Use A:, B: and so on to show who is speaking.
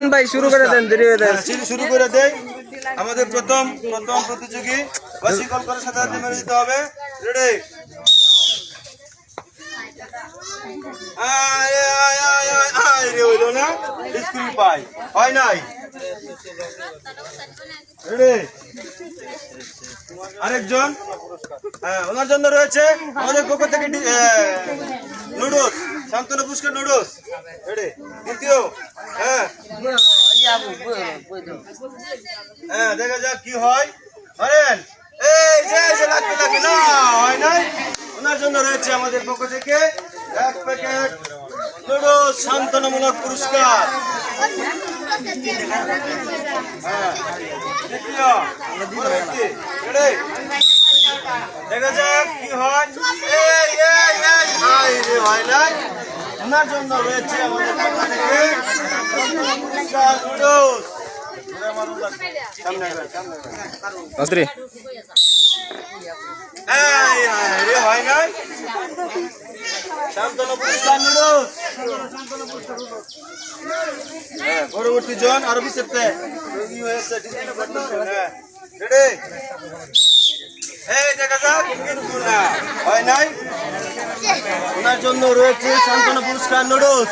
A: ভাই শুরু করে দেন, দেরি হয়ে যায়।
B: শুরু করে দেই। আমাদের প্রথম প্রতিযোগী ওয়াসিকল করে সাথে হাতে মেরে দিতে হবে। রেডি, আয় আয় আয় আয় আয় রে, হইলো না, স্কুল পাই হয় নাই। রেডি, আরেকজন, হ্যাঁ, ওনার জন্য রয়েছে আমাদের পক্ষ থেকে নুডলস, শান্তনু পুরস্কার নুডলস। রেডি, দ্বিতীয়, হ্যাঁ হ্যাঁ, দেখা যাক কি হয়। ধরেন, এই যে লাগবে না, হয় নাই। ওনার জন্য রয়েছে আমাদের পক্ষ থেকে 1 প্যাকেট নুডলস শান্তনামূলক পুরস্কার। হ্যাঁ, দ্বিতীয়, রেডি, দেখা যাক কি হয়। এই রে, হয় নাই। ওনার জন্য রয়েছে আমাদের পক্ষ থেকে পুরস্কার নুডলস। হয় নাই, শান্তনু পুরস্কার নুডলস। পরবর্তী জন আরো পিছতে রেডি, এই দেখা যাক কিন্তু না, হয় নাই। ওনার জন্য রয়েছে শান্তনু পুরস্কার নুডলস।